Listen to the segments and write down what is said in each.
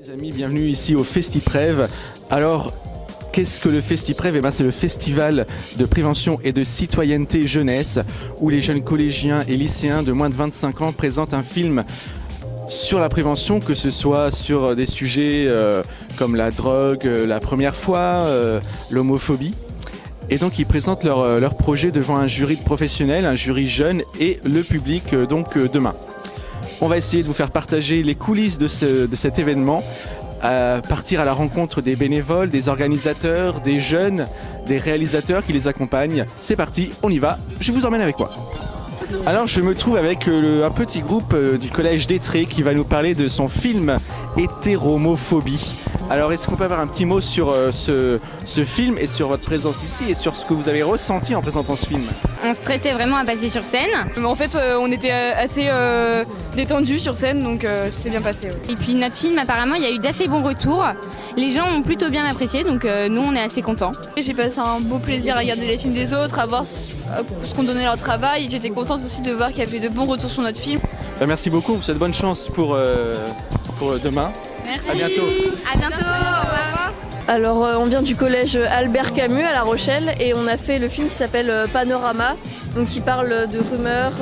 Les amis, bienvenue ici au FestiPrev. Alors, qu'est-ce que le FestiPrev? C'est le festival de prévention et de citoyenneté jeunesse où les jeunes collégiens et lycéens de moins de 25 ans présentent un film sur la prévention, que ce soit sur des sujets comme la drogue, la première fois, l'homophobie. Et donc ils présentent leur projet devant un jury de professionnels, un jury jeune et le public demain. On va essayer de vous faire partager les coulisses de cet événement, partir à la rencontre des bénévoles, des organisateurs, des jeunes, des réalisateurs qui les accompagnent. C'est parti, on y va, je vous emmène avec moi. Alors je me trouve avec un petit groupe du collège d'Étré qui va nous parler de son film Hétéromophobie. Alors est-ce qu'on peut avoir un petit mot sur ce film et sur votre présence ici et sur ce que vous avez ressenti en présentant ce film? On stressait vraiment à passer sur scène. En fait, on était assez détendus sur scène, donc c'est bien passé. Ouais. Et puis notre film, apparemment, il y a eu d'assez bons retours. Les gens ont plutôt bien apprécié, donc nous, on est assez contents. J'ai passé un beau plaisir à regarder les films des autres, à voir ce qu'on donnait leur travail. J'étais contente aussi de voir qu'il y avait de bons retours sur notre film. Merci beaucoup, vous souhaite bonne chance pour demain. Merci. À bientôt. À bientôt. Au revoir. Alors, on vient du collège Albert Camus à La Rochelle et on a fait le film qui s'appelle Panorama, donc qui parle de rumeurs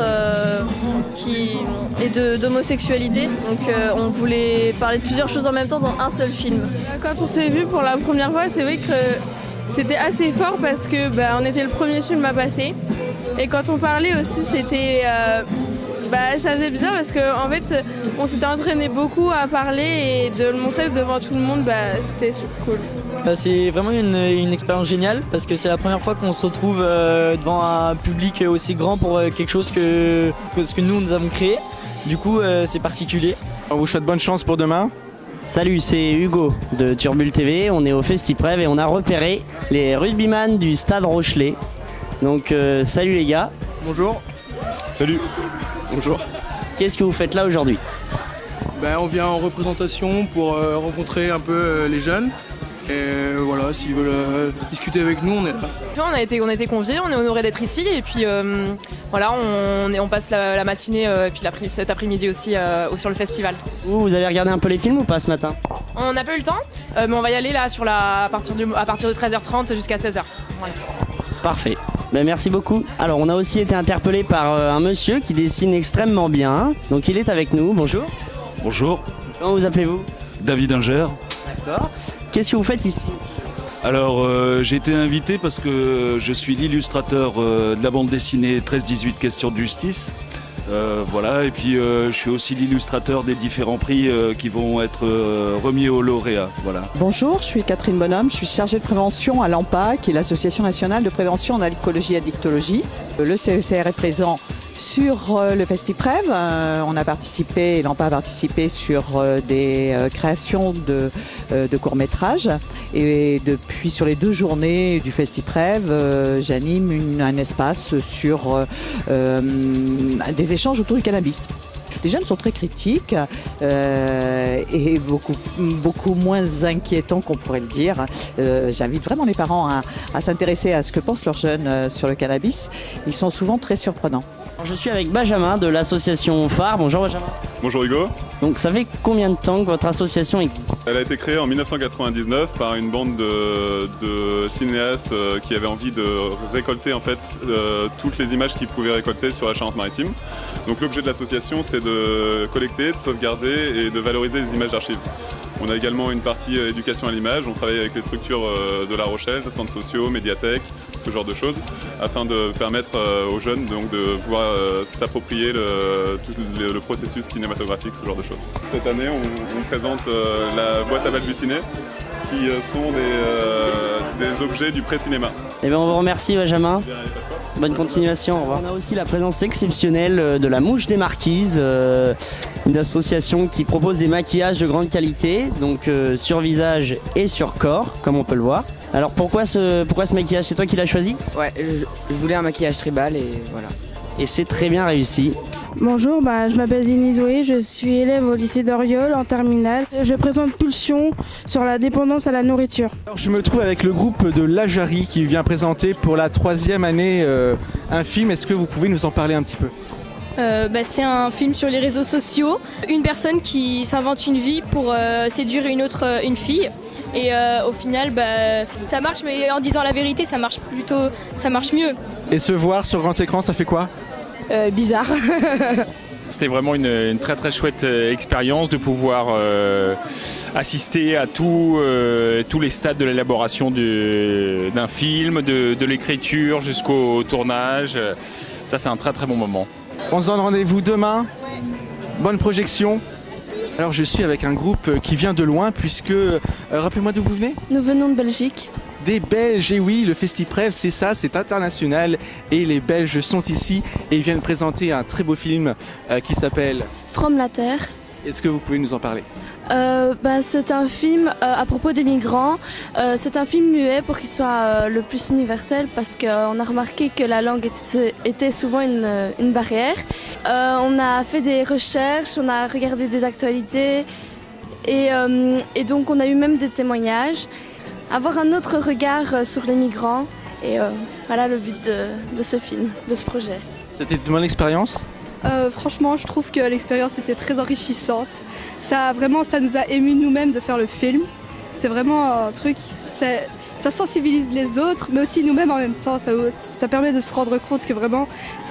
et d'homosexualité. Donc, on voulait parler de plusieurs choses en même temps dans un seul film. Quand on s'est vu pour la première fois, c'est vrai que c'était assez fort parce que on était le premier film à passer. Et quand on parlait aussi, c'était ça faisait bizarre parce qu'en fait, on s'était entraîné beaucoup à parler et de le montrer devant tout le monde, c'était cool. C'est vraiment une expérience géniale parce que c'est la première fois qu'on se retrouve devant un public aussi grand pour quelque chose que ce que nous avons créé. Du coup, c'est particulier. On vous souhaite bonne chance pour demain. Salut, c'est Hugo de Turbule TV. On est au FestiPrev et on a repéré les rugbyman du Stade Rochelet. Donc, salut les gars. Bonjour. Salut. Bonjour. Qu'est-ce que vous faites là aujourd'hui? On vient en représentation pour rencontrer un peu les jeunes. Et voilà, s'ils veulent discuter avec nous, on est là. On a été conviés, on est honorés d'être ici et puis voilà, on passe la matinée et puis cet après-midi aussi sur le festival. Vous avez regardé un peu les films ou pas ce matin? On n'a pas eu le temps, mais on va y aller là à partir de 13h30 jusqu'à 16h. Voilà. Parfait. Merci beaucoup. Alors on a aussi été interpellé par un monsieur qui dessine extrêmement bien. Donc il est avec nous. Bonjour. Bonjour. Comment vous appelez-vous? David Inger. D'accord. Qu'est-ce que vous faites ici? Alors j'ai été invité parce que je suis l'illustrateur de la bande dessinée 13-18 questions de justice. Voilà, et puis je suis aussi l'illustrateur des différents prix qui vont être remis aux lauréats. Voilà. Bonjour, je suis Catherine Bonhomme, je suis chargée de prévention à l'AMPA, qui est l'Association nationale de prévention en alcoolologie et addictologie. Le CECR est présent sur le FestiPrev. On a participé, l'AMPA a participé sur des créations de courts-métrages. Et depuis, sur les 2 journées du FestiPrev, j'anime un espace sur des échanges autour du cannabis. Les jeunes sont très critiques et beaucoup moins inquiétants qu'on pourrait le dire. J'invite vraiment les parents à s'intéresser à ce que pensent leurs jeunes sur le cannabis. Ils sont souvent très surprenants. Je suis avec Benjamin de l'association Phare. Bonjour Benjamin. Bonjour Hugo. Donc ça fait combien de temps que votre association existe? Elle a été créée en 1999 par une bande de cinéastes qui avaient envie de récolter en fait toutes les images qu'ils pouvaient récolter sur la Charente-Maritime. Donc l'objet de l'association, c'est de collecter, de sauvegarder et de valoriser les images d'archives. On a également une partie éducation à l'image, on travaille avec les structures de La Rochelle, centres sociaux, médiathèques, ce genre de choses, afin de permettre aux jeunes donc, de pouvoir s'approprier tout le processus cinématographique, ce genre de choses. Cette année, on présente la boîte à balbutier, qui sont des objets du pré-cinéma. Eh bien, on vous remercie Benjamin. Bonne continuation, au revoir. On a aussi la présence exceptionnelle de la Mouche des Marquises, une association qui propose des maquillages de grande qualité, donc sur visage et sur corps, comme on peut le voir. Alors pourquoi ce maquillage? C'est toi qui l'as choisi? Ouais, je voulais un maquillage tribal et voilà. Et c'est très bien réussi. Bonjour, je m'appelle Zini Zoé, je suis élève au lycée d'Oriol en terminale. Je présente Pulsion sur la dépendance à la nourriture. Alors, je me trouve avec le groupe de l'Ajari qui vient présenter pour la 3e année un film. Est-ce que vous pouvez nous en parler un petit peu? C'est un film sur les réseaux sociaux. Une personne qui s'invente une vie pour séduire une fille. Et au final, ça marche, mais en disant la vérité, ça marche mieux. Et se voir sur grand écran, ça fait quoi? Bizarre. C'était vraiment une très très chouette expérience de pouvoir assister à tous les stades de l'élaboration d'un film, de l'écriture jusqu'au tournage. Ça, c'est un très très bon moment. On se donne rendez-vous demain. Bonne projection. Alors je suis avec un groupe qui vient de loin puisque... rappelez-moi d'où vous venez? Nous venons de Belgique. Des Belges, et oui, le FestiPrev, c'est ça, c'est international. Et les Belges sont ici et ils viennent présenter un très beau film qui s'appelle... From la Terre. Est-ce que vous pouvez nous en parler? C'est un film à propos des migrants. C'est un film muet pour qu'il soit le plus universel parce qu'on a remarqué que la langue était souvent une barrière. On a fait des recherches, on a regardé des actualités et donc on a eu même des témoignages. Avoir un autre regard sur les migrants et voilà le but de ce film, de ce projet. C'était une bonne expérience? Franchement, je trouve que l'expérience était très enrichissante. Ça nous a émus nous-mêmes de faire le film. C'était vraiment un truc, ça sensibilise les autres, mais aussi nous-mêmes en même temps. Ça permet de se rendre compte que c'est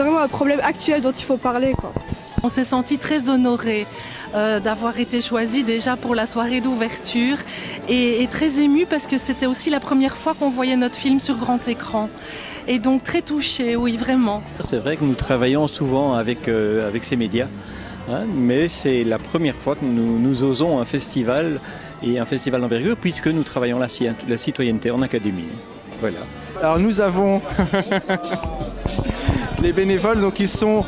vraiment un problème actuel dont il faut parler, quoi. On s'est senti très honorés d'avoir été choisis déjà pour la soirée d'ouverture et très émus parce que c'était aussi la première fois qu'on voyait notre film sur grand écran. Et donc très touchés, oui, vraiment. C'est vrai que nous travaillons souvent avec ces médias, mais c'est la première fois que nous osons un festival et un festival d'envergure puisque nous travaillons la citoyenneté en académie. Voilà. Alors nous avons les bénévoles, donc ils sont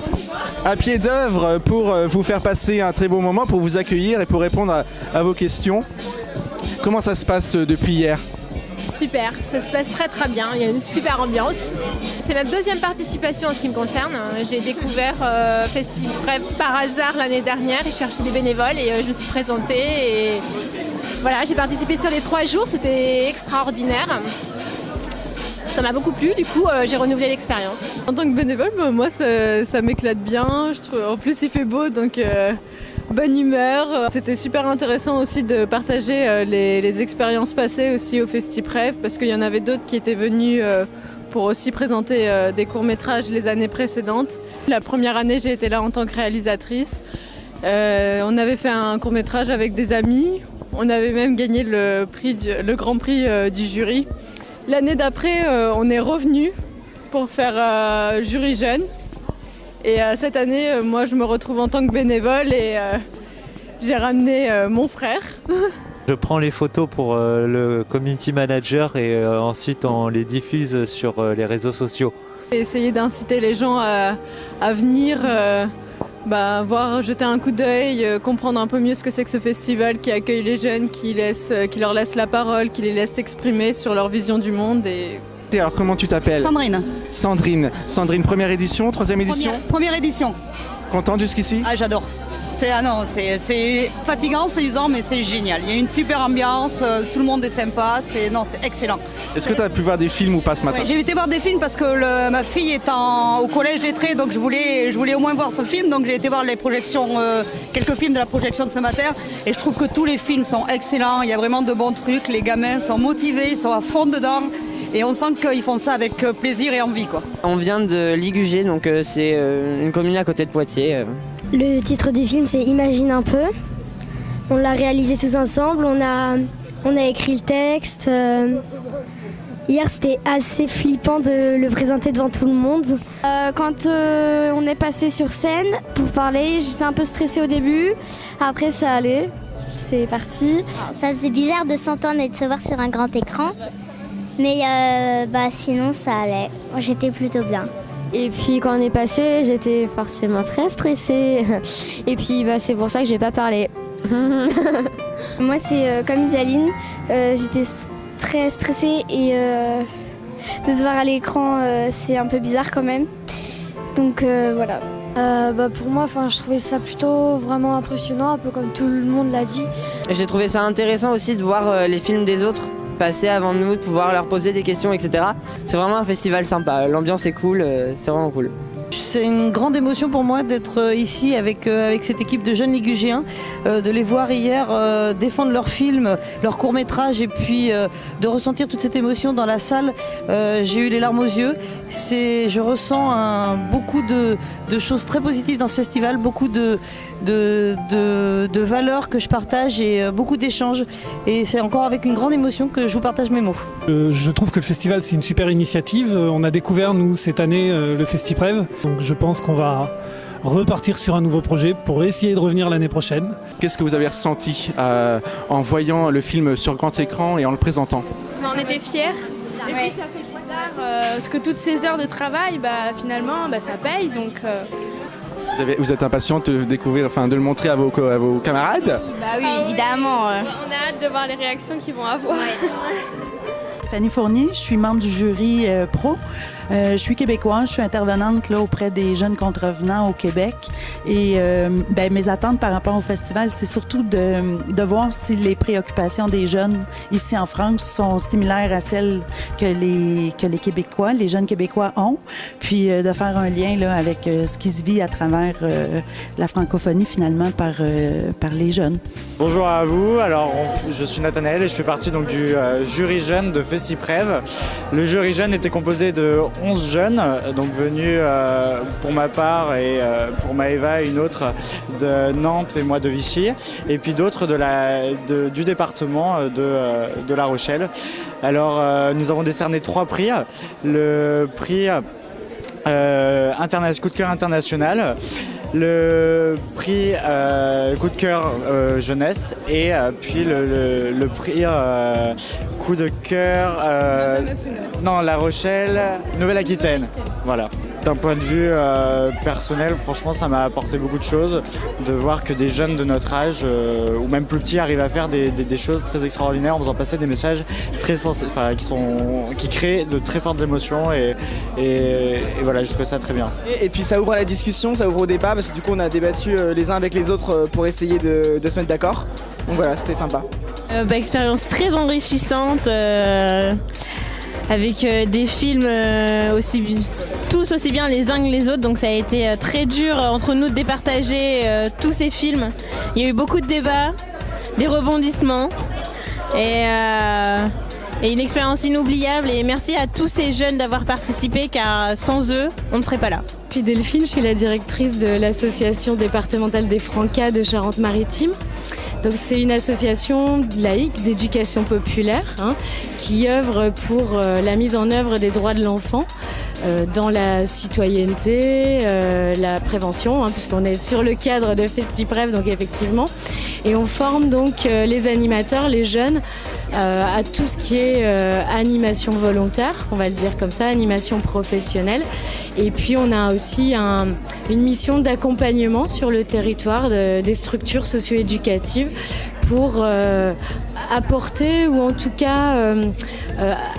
à pied d'œuvre pour vous faire passer un très beau moment, pour vous accueillir et pour répondre à vos questions. Comment ça se passe depuis hier? Super, ça se passe très très bien, il y a une super ambiance. C'est ma deuxième participation en ce qui me concerne. J'ai découvert FestiPrev par hasard l'année dernière, je cherchais des bénévoles et je me suis présentée. Et voilà, j'ai participé sur les 3 jours, c'était extraordinaire. Ça m'a beaucoup plu, du coup j'ai renouvelé l'expérience. En tant que bénévole, moi ça m'éclate bien, en plus il fait beau donc... bonne humeur. C'était super intéressant aussi de partager les expériences passées aussi au FestiPrev parce qu'il y en avait d'autres qui étaient venus pour aussi présenter des courts-métrages les années précédentes. La première année, j'ai été là en tant que réalisatrice. On avait fait un court-métrage avec des amis. On avait même gagné le grand prix du jury. L'année d'après, on est revenu pour faire jury jeune. Et cette année, moi, je me retrouve en tant que bénévole et j'ai ramené mon frère. Je prends les photos pour le community manager et ensuite on les diffuse sur les réseaux sociaux. J'ai essayé d'inciter les gens à venir jeter un coup d'œil, comprendre un peu mieux ce que c'est que ce festival qui accueille les jeunes, qui leur laisse la parole, qui les laisse s'exprimer sur leur vision du monde. Alors comment tu t'appelles? Sandrine. Sandrine, première édition, troisième édition? Première édition. Contente jusqu'ici? Ah, j'adore. C'est fatigant, c'est usant, mais c'est génial. Il y a une super ambiance, tout le monde est sympa, c'est excellent. Est-ce que tu as pu voir des films ou pas ce matin? J'ai été voir des films parce que ma fille est au collège d'Étré, donc je voulais au moins voir ce film, donc j'ai été voir les projections, quelques films de la projection de ce matin, et je trouve que tous les films sont excellents, il y a vraiment de bons trucs, les gamins sont motivés, ils sont à fond dedans. Et on sent qu'ils font ça avec plaisir et envie, quoi. On vient de Ligugé, donc c'est une commune à côté de Poitiers. Le titre du film, c'est Imagine un peu. On l'a réalisé tous ensemble, on a écrit le texte. Hier, c'était assez flippant de le présenter devant tout le monde. Quand on est passé sur scène pour parler, j'étais un peu stressée au début. Après, ça allait. C'est parti. Ça faisait bizarre de s'entendre et de se voir sur un grand écran. Mais sinon ça allait, j'étais plutôt bien. Et puis quand on est passé, j'étais forcément très stressée. Et puis c'est pour ça que j'ai pas parlé. Moi c'est comme Isaline, j'étais très stressée et de se voir à l'écran c'est un peu bizarre quand même. Donc voilà. Pour moi, je trouvais ça plutôt vraiment impressionnant, un peu comme tout le monde l'a dit. J'ai trouvé ça intéressant aussi de voir les films des autres passer avant nous, de pouvoir leur poser des questions, etc. C'est vraiment un festival sympa, l'ambiance est cool, c'est vraiment cool. c'est une grande émotion pour moi d'être ici avec cette équipe de jeunes ligugéens, de les voir hier défendre leur film, leur court-métrage et puis de ressentir toute cette émotion dans la salle. J'ai eu les larmes aux yeux. Je ressens beaucoup de choses très positives dans ce festival, beaucoup de valeurs que je partage et beaucoup d'échanges. Et c'est encore avec une grande émotion que je vous partage mes mots. Je trouve que le festival, c'est une super initiative. On a découvert, nous, cette année, le FestiPrev. Donc je pense qu'on va repartir sur un nouveau projet pour essayer de revenir l'année prochaine. Qu'est-ce que vous avez ressenti en voyant le film sur grand écran et en le présentant? On était fiers. Et puis ça fait bizarre parce que toutes ces heures de travail, finalement, ça paye. Donc, Vous êtes impatient de découvrir, de le montrer à vos camarades? oui, évidemment. On a hâte de voir les réactions qu'ils vont avoir. Fanny Fournier, je suis membre du jury pro. Je suis québécoise, je suis intervenante auprès des jeunes contrevenants au Québec. Et mes attentes par rapport au festival, c'est surtout de voir si les préoccupations des jeunes ici en France sont similaires à celles que les Québécois, les jeunes Québécois ont. Puis de faire un lien avec ce qui se vit à travers la francophonie finalement par les jeunes. Bonjour à vous, alors je suis Nathanaël et je fais partie donc du jury jeune de FestiPrev. Le jury jeune était composé de 11 jeunes, donc venus pour ma part et pour Maëva, une autre de Nantes et moi de Vichy, et puis d'autres du département de La Rochelle. Alors nous avons décerné 3 prix. Le prix coup de cœur international, le prix coup de cœur jeunesse et puis le prix coup de cœur La Rochelle, Nouvelle-Aquitaine. Voilà. D'un point de vue personnel, franchement, ça m'a apporté beaucoup de choses de voir que des jeunes de notre âge ou même plus petits arrivent à faire des choses très extraordinaires en faisant passer des messages très qui créent de très fortes émotions et voilà, j'ai trouvé ça très bien. Et puis ça ouvre à la discussion, ça ouvre au débat parce que du coup on a débattu les uns avec les autres pour essayer de se mettre d'accord. Donc voilà, c'était sympa. Expérience très enrichissante avec des films tous aussi bien les uns que les autres, donc ça a été très dur entre nous de départager tous ces films. Il y a eu beaucoup de débats, des rebondissements et une expérience inoubliable, et merci à tous ces jeunes d'avoir participé car sans eux on ne serait pas là. Je suis Delphine, je suis la directrice de l'association départementale des Francas de Charente-Maritime. Donc c'est une association laïque d'éducation populaire qui œuvre pour la mise en œuvre des droits de l'enfant dans la citoyenneté, la prévention, puisqu'on est sur le cadre de FestiPrev, donc effectivement. Et on forme donc les animateurs, les jeunes, à tout ce qui est animation volontaire, on va le dire comme ça, animation professionnelle. Et puis on a aussi une mission d'accompagnement sur le territoire des structures socio-éducatives pour apporter ou en tout cas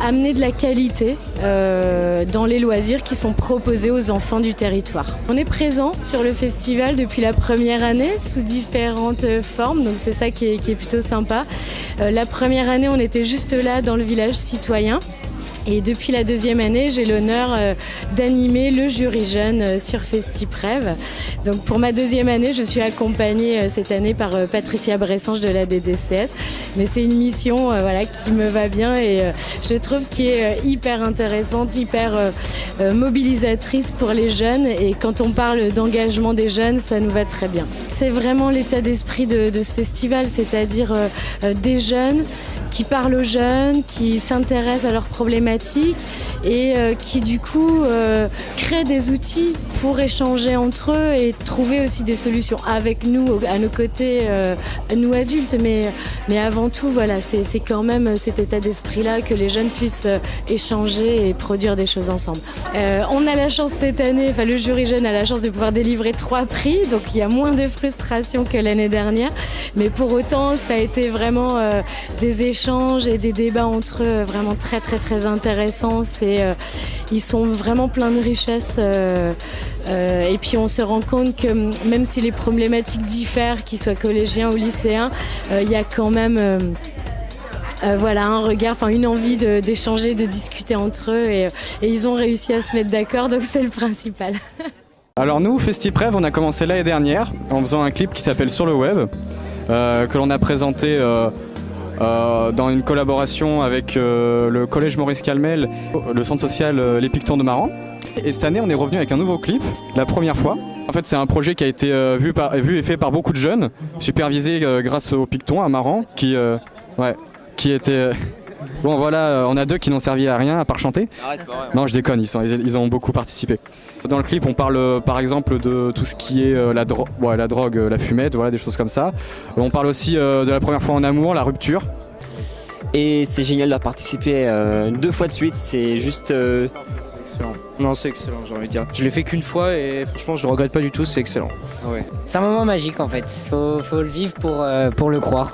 amener de la qualité dans les loisirs qui sont proposés aux enfants du territoire. On est présent sur le festival depuis la première année sous différentes formes, donc c'est ça qui est plutôt sympa. La première année, on était juste là dans le village citoyen. Et depuis la deuxième année, j'ai l'honneur d'animer le jury jeune sur FestiPrev. Donc pour ma deuxième année, je suis accompagnée cette année par Patricia Bressange de la DDCS. Mais c'est une mission qui me va bien et je trouve qui est hyper intéressante, hyper mobilisatrice pour les jeunes. Et quand on parle d'engagement des jeunes, ça nous va très bien. C'est vraiment l'état d'esprit de ce festival, c'est-à-dire des jeunes qui parlent aux jeunes, qui s'intéressent à leurs problématiques et qui du coup créent des outils pour échanger entre eux et trouver aussi des solutions avec nous, à nos côtés, nous adultes. Mais avant tout, voilà, c'est quand même cet état d'esprit-là que les jeunes puissent échanger et produire des choses ensemble. On a la chance cette année, le jury jeune a la chance de pouvoir délivrer 3 prix, donc il y a moins de frustration que l'année dernière. Mais pour autant, ça a été vraiment des échanges et des débats entre eux vraiment très très très intéressants. Ils sont vraiment pleins de richesses et puis on se rend compte que même si les problématiques diffèrent, qu'ils soient collégiens ou lycéens, il y a quand même un regard, une envie d'échanger, de discuter entre eux et ils ont réussi à se mettre d'accord, donc c'est le principal. Alors nous, FestiPrev, on a commencé l'année dernière en faisant un clip qui s'appelle Sur le web, que l'on a présenté dans une collaboration avec le collège Maurice Calmel, le centre social Les Pictons de Maran. Et cette année, on est revenu avec un nouveau clip, la première fois. En fait, c'est un projet qui a été vu et fait par beaucoup de jeunes, supervisé grâce aux Pictons à Maran, qui étaient... Bon voilà, on a 2 qui n'ont servi à rien à part chanter. Arrête, c'est pas vrai. Non, je déconne, ils ont beaucoup participé. Dans le clip, on parle par exemple de tout ce qui est la drogue, la fumette, voilà, des choses comme ça. On parle aussi de la première fois en amour, la rupture. Et c'est génial de participer 2 fois de suite, c'est juste... Excellent. Non, c'est excellent, j'ai envie de dire. Je l'ai fait qu'une fois et franchement, je le regrette pas du tout, c'est excellent. Ouais. C'est un moment magique en fait, faut le vivre pour le croire.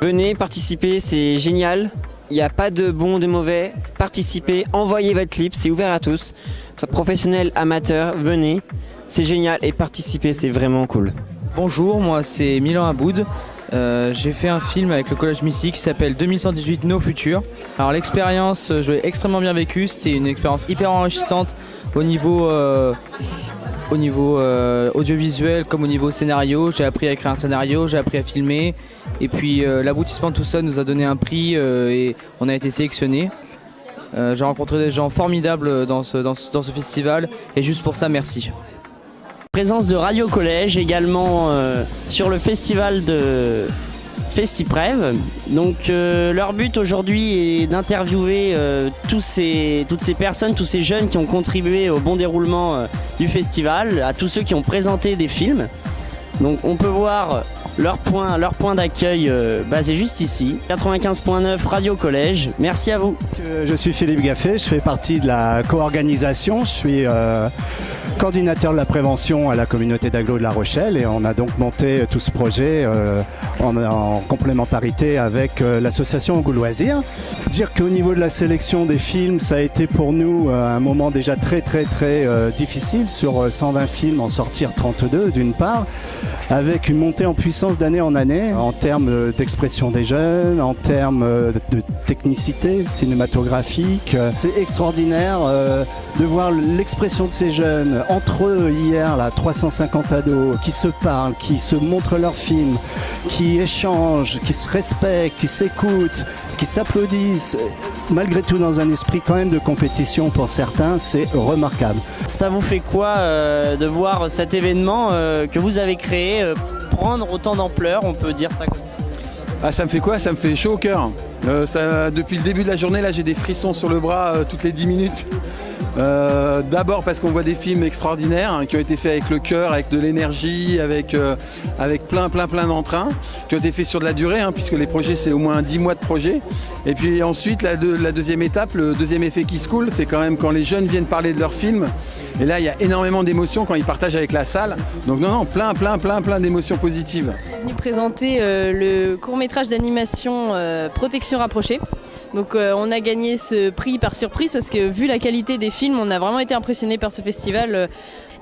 Venez participer, c'est génial. Il n'y a pas de bon ou de mauvais. Participez, envoyez votre clip, c'est ouvert à tous. Que ce soit professionnel, amateur, venez. C'est génial et participez, c'est vraiment cool. Bonjour, moi c'est Milan Aboud. J'ai fait un film avec le collège Missy qui s'appelle 2118 Nos Futurs. Alors l'expérience, je l'ai extrêmement bien vécue. C'était une expérience hyper enrichissante au niveau audiovisuel comme au niveau scénario. J'ai appris à écrire un scénario, j'ai appris à filmer. Et puis l'aboutissement de tout ça nous a donné un prix et on a été sélectionnés. J'ai rencontré des gens formidables dans ce festival et juste pour ça, merci. Présence de Radio Collège également sur le festival de FestiPrev. Donc leur but aujourd'hui est d'interviewer toutes ces personnes, tous ces jeunes qui ont contribué au bon déroulement du festival, à tous ceux qui ont présenté des films. Donc on peut voir leur point d'accueil basé juste ici. 95.9 Radio Collège, merci à vous. Je suis Philippe Gaffet, je fais partie de la co-organisation, je suis coordinateur de la prévention à la communauté d'agglo de La Rochelle et on a donc monté tout ce projet en complémentarité avec l'association Au Goût Loisirs. Dire qu'au niveau de la sélection des films, ça a été pour nous un moment déjà très difficile. Sur 120 films, en sortir 32 d'une part, avec une montée en puissance d'année en année en termes d'expression des jeunes, en termes de technicité cinématographique. C'est extraordinaire de voir l'expression de ces jeunes entre eux hier, là, 350 ados qui se parlent, qui se montrent leurs films, qui échangent, qui se respectent, qui s'écoutent, qui s'applaudissent, malgré tout dans un esprit quand même de compétition pour certains, c'est remarquable. Ça vous fait quoi de voir cet événement que vous avez créé prendre autant d'ampleur, on peut dire ça comme ça? Ah, ça me fait quoi? Ça me fait chaud au cœur. Depuis le début de la journée, là, j'ai des frissons sur le bras toutes les 10 minutes. D'abord parce qu'on voit des films extraordinaires qui ont été faits avec le cœur, avec de l'énergie, avec plein d'entrain, qui ont été faits sur de la durée, puisque les projets c'est au moins 10 mois de projet. Et puis ensuite la deuxième étape, le deuxième effet qui se coule, c'est quand même quand les jeunes viennent parler de leurs films. Et là il y a énormément d'émotions quand ils partagent avec la salle. Donc non, plein d'émotions positives. Je suis venue présenter le court-métrage d'animation Protection rapprochée. Donc on a gagné ce prix par surprise parce que vu la qualité des films, on a vraiment été impressionnés par ce festival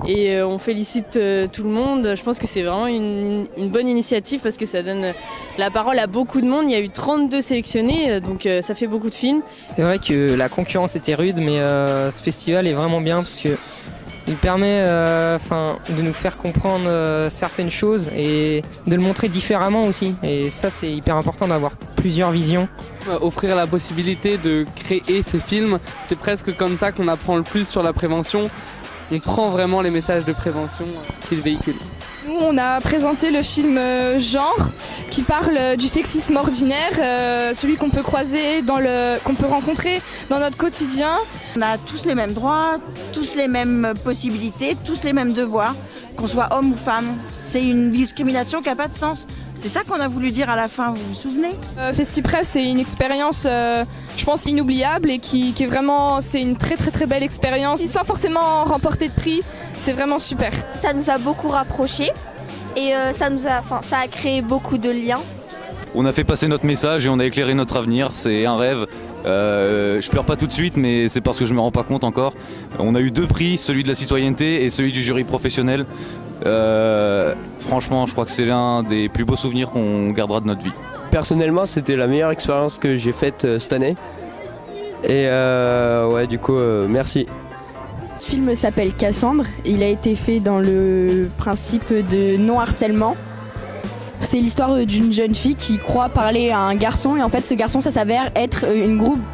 et on félicite tout le monde. Je pense que c'est vraiment une bonne initiative parce que ça donne la parole à beaucoup de monde. Il y a eu 32 sélectionnés, donc ça fait beaucoup de films. C'est vrai que la concurrence était rude, mais ce festival est vraiment bien parce que il permet de nous faire comprendre certaines choses et de le montrer différemment aussi. Et ça, c'est hyper important d'avoir plusieurs visions. Offrir la possibilité de créer ces films, c'est presque comme ça qu'on apprend le plus sur la prévention. On prend vraiment les messages de prévention qu'ils véhiculent. Nous, on a présenté le film Genre, qui parle du sexisme ordinaire, celui qu'on peut croiser, qu'on peut rencontrer dans notre quotidien. On a tous les mêmes droits, tous les mêmes possibilités, tous les mêmes devoirs, qu'on soit homme ou femme. C'est une discrimination qui n'a pas de sens. C'est ça qu'on a voulu dire à la fin, vous vous souvenez? FestiPrev, c'est une expérience, je pense, inoubliable et qui est vraiment, c'est une très belle expérience. Sans forcément remporter de prix, c'est vraiment super. Ça nous a beaucoup rapprochés et ça a créé beaucoup de liens. On a fait passer notre message et on a éclairé notre avenir, c'est un rêve. Je pleure pas tout de suite, mais c'est parce que je me rends pas compte encore. On a eu 2 prix, celui de la citoyenneté et celui du jury professionnel. Franchement, je crois que c'est l'un des plus beaux souvenirs qu'on gardera de notre vie. Personnellement, c'était la meilleure expérience que j'ai faite cette année. Et du coup, merci. film s'appelle Cassandre. Il a été fait dans le principe de non-harcèlement. C'est l'histoire d'une jeune fille qui croit parler à un garçon et en fait ce garçon ça s'avère être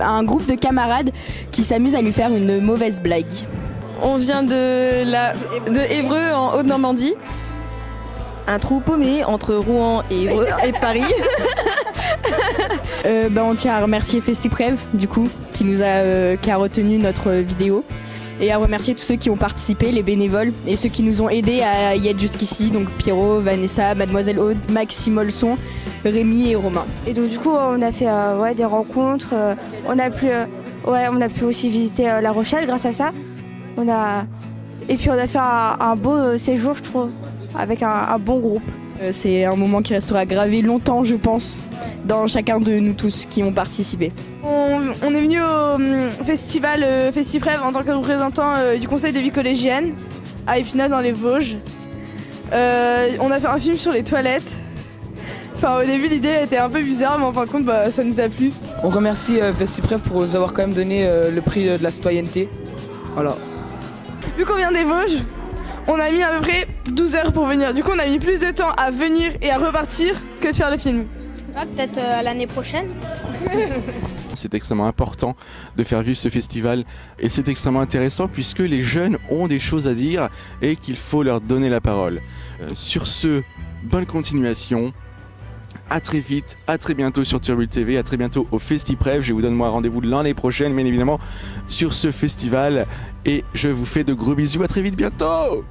un groupe de camarades qui s'amusent à lui faire une mauvaise blague. On vient de Évreux en Haute-Normandie. Un trou paumé entre Rouen et Évreux et Paris. On tient à remercier FestiPrev du coup qui a retenu notre vidéo et à remercier tous ceux qui ont participé, les bénévoles et ceux qui nous ont aidés à y être jusqu'ici, donc Pierrot, Vanessa, Mademoiselle Aude, Maxime Olson, Rémi et Romain. Et donc du coup on a fait des rencontres, on a pu aussi visiter La Rochelle grâce à ça. Et puis on a fait un beau séjour je trouve, avec un bon groupe. C'est un moment qui restera gravé longtemps je pense, dans chacun de nous tous qui ont participé. On est venu au festival FestiPrev en tant que représentant du conseil de vie collégienne à Épinal dans les Vosges. On a fait un film sur les toilettes. Enfin, au début l'idée était un peu bizarre mais en fin de compte ça nous a plu. On remercie FestiPrev pour nous avoir quand même donné le prix de la citoyenneté. Voilà. Vu qu'on vient des Vosges, on a mis à peu près 12 heures pour venir. Du coup on a mis plus de temps à venir et à repartir que de faire le film. Peut-être à l'année prochaine. C'est extrêmement important de faire vivre ce festival et c'est extrêmement intéressant puisque les jeunes ont des choses à dire et qu'il faut leur donner la parole. Sur ce, bonne continuation, à très vite, à très bientôt sur Turbule TV, à très bientôt au FestiPrev. Je vous donne rendez-vous l'année prochaine, bien évidemment, sur ce festival et je vous fais de gros bisous, à très vite, bientôt.